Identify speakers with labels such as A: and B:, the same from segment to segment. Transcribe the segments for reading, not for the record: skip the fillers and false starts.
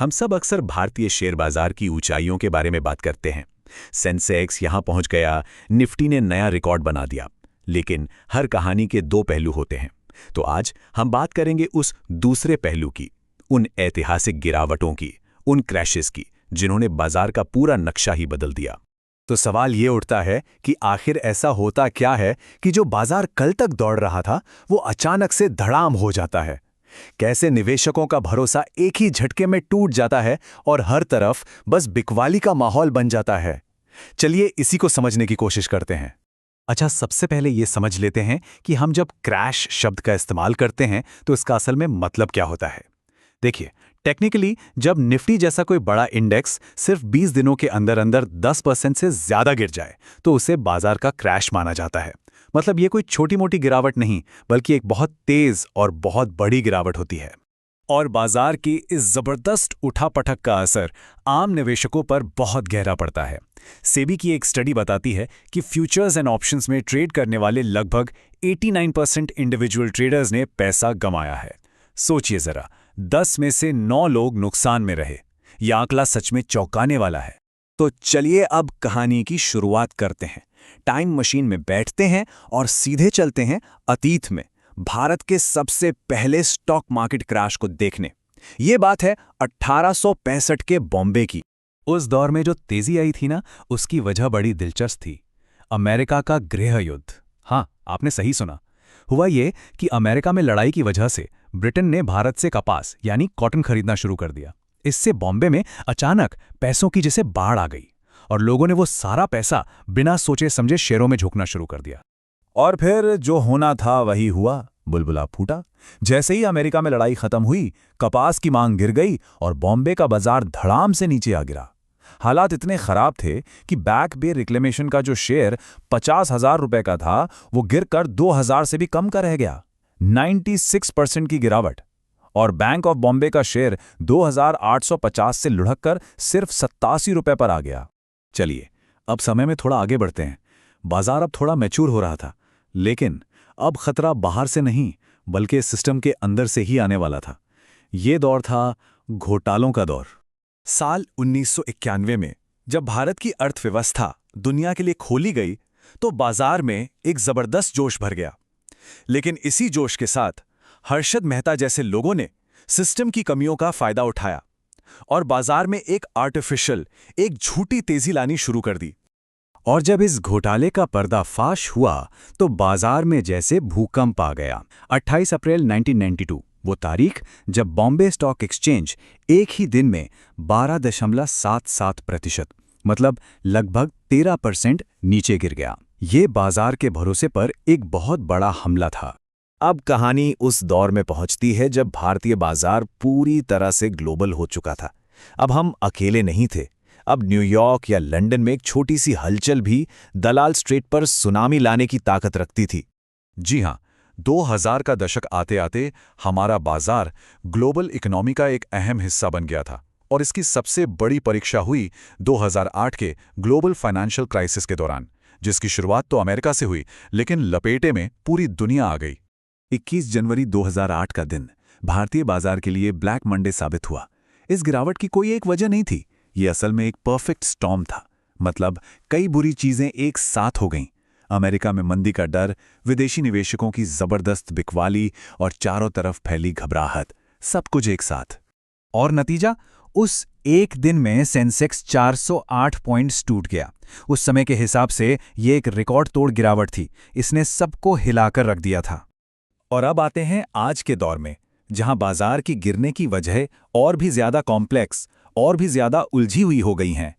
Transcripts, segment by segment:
A: हम सब अक्सर भारतीय शेयर बाजार की ऊंचाइयों के बारे में बात करते हैं। सेंसेक्स यहां पहुंच गया, निफ्टी ने नया रिकॉर्ड बना दिया। लेकिन हर कहानी के दो पहलू होते हैं। तो आज हम बात करेंगे उस दूसरे पहलू की, उन ऐतिहासिक गिरावटों की, उन क्रैशेस की जिन्होंने बाजार का पूरा नक्शा ही बदल दिया।
B: तो सवाल ये उठता है कि आखिर ऐसा होता क्या है कि जो बाजार कल तक दौड़ रहा था वो अचानक से धड़ाम हो जाता है। कैसे निवेशकों का भरोसा एक ही झटके में टूट जाता है और हर तरफ बस बिकवाली का माहौल बन जाता है। चलिए इसी को समझने की कोशिश करते हैं। अच्छा, सबसे पहले ये समझ लेते हैं कि हम जब क्रैश शब्द का इस्तेमाल करते हैं तो इसका असल में मतलब क्या होता है। देखिए, टेक्निकली जब निफ्टी जैसा कोई बड़ा इंडेक्स सिर्फ 20 दिनों के अंदर अंदर 10% से ज्यादा गिर जाए तो उसे बाजार का क्रैश माना जाता है। मतलब ये कोई छोटी मोटी गिरावट नहीं, बल्कि एक बहुत तेज और बहुत बड़ी गिरावट होती है। और बाजार की इस जबरदस्त उठापटक का असर आम निवेशकों पर बहुत गहरा पड़ता है। सेबी की एक स्टडी बताती है कि फ्यूचर्स एंड ऑप्शंस में ट्रेड करने वाले लगभग 89% इंडिविजुअल ट्रेडर्स ने पैसा गंवाया है। सोचिए जरा, 10 में से 9 लोग नुकसान में रहे। यह आंकड़ा सच में चौंकाने वाला है। तो चलिए अब कहानी की शुरुआत करते हैं। टाइम मशीन में बैठते हैं और सीधे चलते हैं अतीत में, भारत के सबसे पहले स्टॉक मार्केट क्रैश को देखने। ये बात है 1865 के बॉम्बे की। उस दौर में जो तेजी आई थी ना, उसकी वजह बड़ी दिलचस्प थी। अमेरिका का गृह युद्ध। हाँ, आपने सही सुना। हुआ ये कि अमेरिका में लड़ाई की वजह से ब्रिटेन ने भारत से कपास यानी कॉटन खरीदना शुरू कर दिया। इससे बॉम्बे में अचानक पैसों की जैसे बाढ़ आ गई और लोगों ने वो सारा पैसा बिना सोचे समझे शेयरों में झोंकना शुरू कर दिया। और फिर जो होना था वही हुआ, बुलबुला फूटा। जैसे ही अमेरिका में लड़ाई खत्म हुई, कपास की मांग गिर गई और बॉम्बे का बाजार धड़ाम से नीचे आ गिरा। हालात इतने खराब थे कि बैक बे रिक्लेमेशन का जो शेयर 50,000 रुपए का था, वो गिरकर 2,000 से भी कम का रह गया। 96% की गिरावट। और बैंक ऑफ बॉम्बे का शेयर 2,850 से लुढ़ककर सिर्फ 87 रुपए पर आ गया। चलिए अब समय में थोड़ा आगे बढ़ते हैं। बाजार अब थोड़ा मैच्योर हो रहा था, लेकिन अब खतरा बाहर से नहीं बल्कि सिस्टम के अंदर से ही आने वाला था। ये दौर था घोटालों का दौर। साल 1991 में जब भारत की अर्थव्यवस्था दुनिया के लिए खोली गई तो बाजार में एक जबरदस्त जोश भर गया। लेकिन इसी जोश के साथ हर्षद मेहता जैसे लोगों ने सिस्टम की कमियों का फायदा उठाया और बाजार में एक आर्टिफिशियल, एक झूठी तेजी लानी शुरू कर दी। और जब इस घोटाले का पर्दाफाश हुआ तो बाजार में जैसे भूकंप आ गया। 28 अप्रैल 1992 वो तारीख जब बॉम्बे स्टॉक एक्सचेंज एक ही दिन में 12.77%, मतलब लगभग 13% नीचे गिर गया। ये बाजार के भरोसे पर एक बहुत बड़ा हमला था। अब कहानी उस दौर में पहुंचती है जब भारतीय बाजार पूरी तरह से ग्लोबल हो चुका था। अब हम अकेले नहीं थे। अब न्यूयॉर्क या लंदन में एक छोटी सी हलचल भी दलाल स्ट्रेट पर सुनामी लाने की ताकत रखती थी। जी हां, 2000 का दशक आते आते हमारा बाजार ग्लोबल इकोनॉमी का एक अहम हिस्सा बन गया था और इसकी सबसे बड़ी परीक्षा हुई 2008 के ग्लोबल फाइनेंशियल क्राइसिस के दौरान, जिसकी शुरुआत तो अमेरिका से हुई लेकिन लपेटे में पूरी दुनिया आ गई। 21 जनवरी 2008 का दिन भारतीय बाजार के लिए ब्लैक मंडे साबित हुआ। इस गिरावट की कोई एक वजह नहीं थी, ये असल में एक परफेक्ट स्टॉर्म था। मतलब कई बुरी चीजें एक साथ हो गईं। अमेरिका में मंदी का डर, विदेशी निवेशकों की जबरदस्त बिकवाली और चारों तरफ फैली घबराहट, सब कुछ एक साथ। और नतीजा, उस एक दिन में सेंसेक्स 408 पॉइंट्स टूट गया। उस समय के हिसाब से ये एक रिकॉर्ड तोड़ गिरावट थी। इसने सबको हिलाकर रख दिया था। और अब आते हैं आज के दौर में, जहां बाजार की गिरने की वजह और भी ज्यादा कॉम्प्लेक्स और भी ज्यादा उलझी हुई हो गई हैं।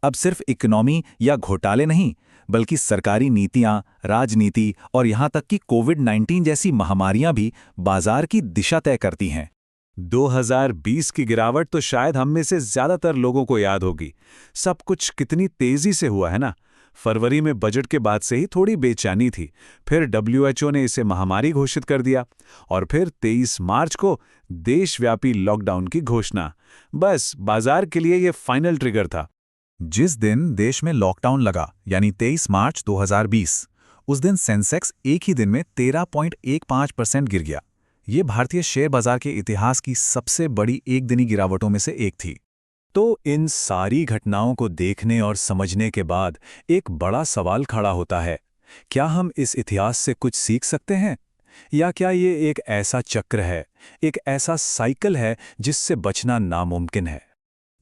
B: अब सिर्फ इकोनॉमी या घोटाले नहीं, बल्कि सरकारी नीतियां, राजनीति और यहां तक कि कोविड-19 जैसी महामारियां भी बाजार की दिशा तय करती हैं। 2020 की गिरावट तो शायद हम में से ज्यादातर लोगों को याद होगी। सब कुछ कितनी तेजी से हुआ है ना। फरवरी में बजट के बाद से ही थोड़ी बेचैनी थी, फिर WHO ने इसे महामारी घोषित कर दिया और फिर 23 मार्च को देशव्यापी लॉकडाउन की घोषणा। बस बाजार के लिए यह फाइनल ट्रिगर था। जिस दिन देश में लॉकडाउन लगा, यानी 23 मार्च 2020, उस दिन सेंसेक्स एक ही दिन में 13.15% गिर गया। ये भारतीय शेयर बाजार के इतिहास की सबसे बड़ी एक दिनी गिरावटों में से एक थी। तो इन सारी घटनाओं को देखने और समझने के बाद एक बड़ा सवाल खड़ा होता है, क्या हम इस इतिहास से कुछ सीख सकते हैं? या क्या ये एक ऐसा चक्र है, एक ऐसा साइकिल है जिससे बचना नामुमकिन है?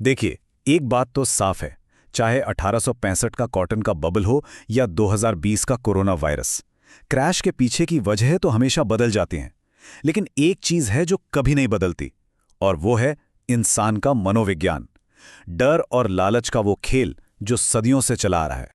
B: देखिए, एक बात तो साफ है, चाहे 1865 का कॉटन का बबल हो या 2020 का कोरोना वायरस, क्रैश के पीछे की वजह तो हमेशा बदल जाती हैं। लेकिन एक चीज है जो कभी नहीं बदलती, और वो है इंसान का मनोविज्ञान, डर और लालच का वो खेल जो सदियों से चला आ रहा है।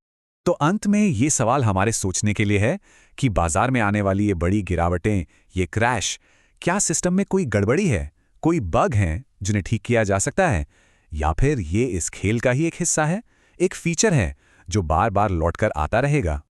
B: तो अंत में ये सवाल हमारे सोचने के लिए है कि बाजार में आने वाली ये बड़ी गिरावटें, ये क्रैश, क्या सिस्टम में कोई गड़बड़ी है, कोई बग हैं जिन्हें ठीक किया जा सकता है, या फिर ये इस खेल का ही एक हिस्सा है, एक फीचर है जो बार बार लौटकर आता रहेगा?